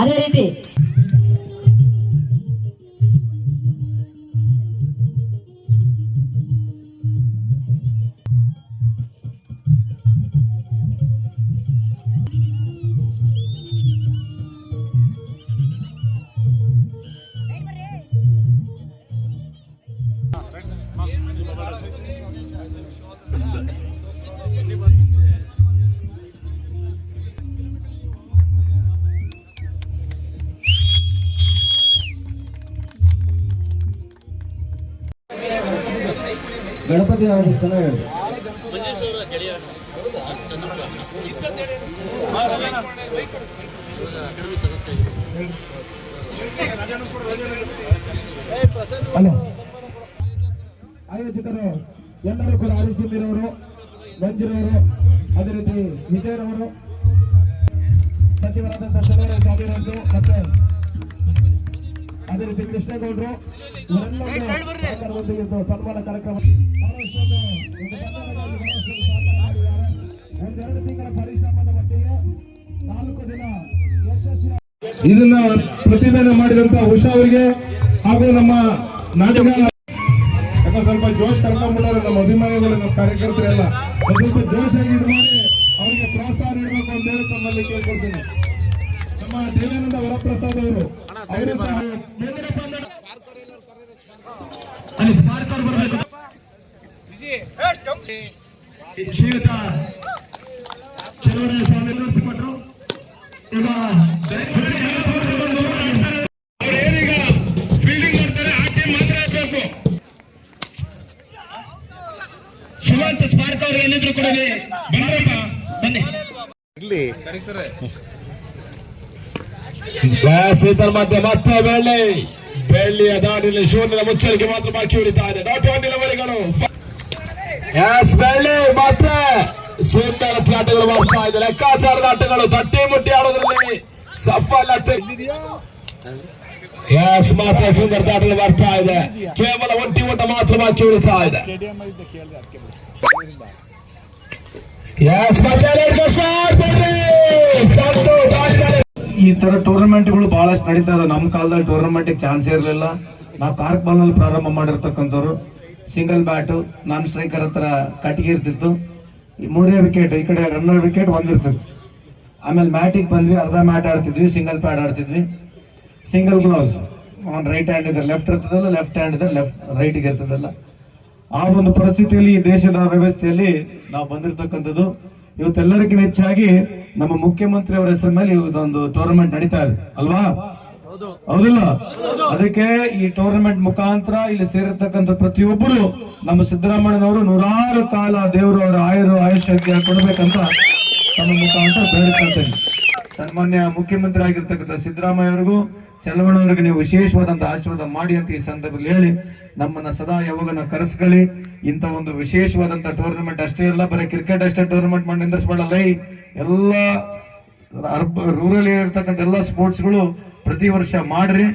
ಅದೇ ರೀತಿ ಗಣಪತಿ ಅವರು ಚೆನ್ನಾಗಿ ಹಲೋ ಆಯೋಜಕರು ಎಲ್ಲರೂ ಕೂಡ ಆರಿಸಿರವರು ಮಂಜುರವರು ಅದೇ ರೀತಿ ವಿಜಯರವರು ಸಚಿವರಾದಂತಹ ಶನಿವಾರ ಸ್ವಾಮಿರವರು ಮತ್ತೆ ಅದೇ ರೀತಿ ಕೃಷ್ಣೇಗೌಡರು ಇವರೆಲ್ಲರೂ ಸನ್ಮಾನ ಕಾರ್ಯಕ್ರಮ ಒಂದೆರಡು ತಿಂಗಳ ಪರಿಶ್ರಮದ ಮಟ್ಟಿಗೆ 4 ದಿನ ಯಶಸ್ವಿ ಇದನ್ನ ಪ್ರತಿಭಟನೆ ಮಾಡಿದಂತ ಉಷಾ ಅವರಿಗೆ ಹಾಗೂ ನಮ್ಮ ನಾಟಕ ಸ್ವಲ್ಪ ಜೋಶ್ ಕರ್ಕೊಂಡ್ಬಿಟ್ಟಾರೆ ನಮ್ಮ ಅಭಿಮಾನಿಗಳು ನಮ್ಮ ಕಾರ್ಯಕರ್ತರೆಲ್ಲ ಸ್ವಲ್ಪ ಜೋಶಾಗಿ ಇದು ಮಾಡಿ ಅವರಿಗೆ ಪ್ರೋತ್ಸಾಹ ನೀಡಬೇಕು ಅಂತ ಹೇಳಿ ತಮ್ಮಲ್ಲಿ ಕೇಳ್ಕೊಳ್ತೀನಿ. ನಮ್ಮ ದೇವಾನಂದ ವರಪ್ರಸಾದ್ ಅವರು ಶ್ರೀಯುತ ಚಲುವರಾಯ ಸ್ವಾಮಿ ನಡೆಸಿಕೊಟ್ರು. ಈಗ ಫೀಲ್ಡಿಂಗ್ ಮಾಡ್ತಾರೆ, ಆಕೆ ಮಾತ್ರ ಆಗ್ಬೇಕು. ಶಿವಂತ ಸ್ಮಾರಕ ಅವರು ಏನಿದ್ರು ಕೂಡ ಬನ್ನಿ ಇದರ ಮಧ್ಯೆ ಮತ್ತೆ ಬೆಳ್ಳಿಯ ದಾಡಿಯಲ್ಲಿ ಶೂನ್ಯದ ಮುಚ್ಚಳಿಕೆ ಮಾತ್ರ ಬಾಕಿ ಉಳಿತಾ ಇದೆ. ನಾಟ್ ನಿಲುವರಿಗಳು ಬೆಳ್ಳಿ ಮತ್ತೆ ಸುಂದರ ಆಟಗಳು ಮಾಡ್ತಾ ಇದೆ. ಲೆಕ್ಕಾಚಾರದ ಆಟಗಳು ತಟ್ಟಿ ಮುಟ್ಟಿ ಆಡೋದ್ರಲ್ಲಿ ಸಫಲತೆ ಮಾತ್ರ ಸುಂದರ ಆಟಗಳು ಬರ್ತಾ ಇದೆ. ಕೇವಲ ಒಂಟಿ ಊಟ ಮಾತ್ರ ಬಾಕಿ ಉಳಿತಾ ಇದೆ. ಈ ತರ ಟೂರ್ನಮೆಂಟ್ಗಳು ಬಹಳಷ್ಟು ನಡೀತಾ ಇದೆ. ನಮ್ಮ ಕಾಲದಲ್ಲಿ ಟೂರ್ನಮೆಂಟ್ ಚಾನ್ಸ್ ಇರಲಿಲ್ಲ. ನಾವು ಕಾರ್ಕ್ ಬಾಲ್ ನಲ್ಲಿ ಪ್ರಾರಂಭ ಮಾಡಿರ್ತಕ್ಕಂಥವ್ರು. ಸಿಂಗಲ್ ಬ್ಯಾಟು, ನಾನ್ ಸ್ಟ್ರೈಕರ್ ಹತ್ರ ಕಟ್ಟಿಗೆ ಇರ್ತಿತ್ತು. 3 ವಿಕೆಟ್, ಈ ಕಡೆ ರನ್ನರ್ ವಿಕೆಟ್ ಒಂದಿರ್ತಿತ್ತು. ಆಮೇಲೆ ಮ್ಯಾಟಿಗೆ ಬಂದ್ವಿ, ಅರ್ಧ ಮ್ಯಾಟ್ ಆಡ್ತಿದ್ವಿ, ಸಿಂಗಲ್ ಪ್ಯಾಡ್ ಆಡ್ತಿದ್ವಿ. Single gloves on right hand ಇದ್ರೆ ಲೆಫ್ಟ್ ಇರ್ತದಲ್ಲ, ಲೆಫ್ಟ್ ಹ್ಯಾಂಡ್ ಇದ್ರೆ ಲೆಫ್ಟ್ ರೈಟ್ಗೆ ಇರ್ತದಲ್ಲ. ಆ ಒಂದು ಪರಿಸ್ಥಿತಿಯಲ್ಲಿ ಈ ದೇಶದ ವ್ಯವಸ್ಥೆಯಲ್ಲಿ ನಾವು ಬಂದಿರತಕ್ಕಂಥದ್ದು. ಇವತ್ತೆಲ್ಲರಿಗಿಂತ ಹೆಚ್ಚಾಗಿ ನಮ್ಮ ಮುಖ್ಯಮಂತ್ರಿ ಅವರ ಹೆಸರ ಮೇಲೆ ಇದೊಂದು ಟೂರ್ನಮೆಂಟ್ ನಡೀತಾ ಇದೆ ಅಲ್ವಾ? ಹೌದಿಲ್ಲ? ಅದಕ್ಕೆ ಈ ಟೂರ್ನಮೆಂಟ್ ಮುಖಾಂತರ ಇಲ್ಲಿ ಸೇರಿರ್ತಕ್ಕಂಥ ಪ್ರತಿಯೊಬ್ಬರು ನಮ್ಮ ಸಿದ್ದರಾಮಯ್ಯನವರು 100 ಕಾಲ ದೇವರು ಅವರ ಆಯುಷ್ಯ ಕೊಡಬೇಕಂತ ತಮ್ಮ ಮುಖಾಂತರ ಬೇಡಿಕೊಳ್ತೇನೆ. ಸನ್ಮಾನ್ಯ ಮುಖ್ಯಮಂತ್ರಿ ಆಗಿರ್ತಕ್ಕಂಥ ಸಿದ್ದರಾಮಯ್ಯ ಅವರಿಗೂ ಚಲವಣ್ಣವರಿಗೆ ನೀವು ವಿಶೇಷವಾದಂತಹ ಆಶೀರ್ವಾದ ಮಾಡಿ ಅಂತ ಈ ಸಂದರ್ಭದಲ್ಲಿ ಹೇಳಿ ನಮ್ಮನ್ನ ಸದಾ ಯಾವಾಗನ ಕರೆಸ್ಕೊಳ್ಳಿ. ಇಂಥ ಒಂದು ವಿಶೇಷವಾದಂತಹ ಟೂರ್ನಮೆಂಟ್ ಅಷ್ಟೇ ಇಲ್ಲ, ಬರೀ ಕ್ರಿಕೆಟ್ ಅಷ್ಟೇ ಟೂರ್ನಮೆಂಟ್ ಮಾಡಿ ನಿಂದಿಸ್ಬೇಡಲ್ಲ. ಎಲ್ಲ ರೂರಲ್ ಇರ್ತಕ್ಕಂಥ ಎಲ್ಲ ಸ್ಪೋರ್ಟ್ಸ್ಗಳು ಪ್ರತಿ ವರ್ಷ ಮಾಡ್ರಿ.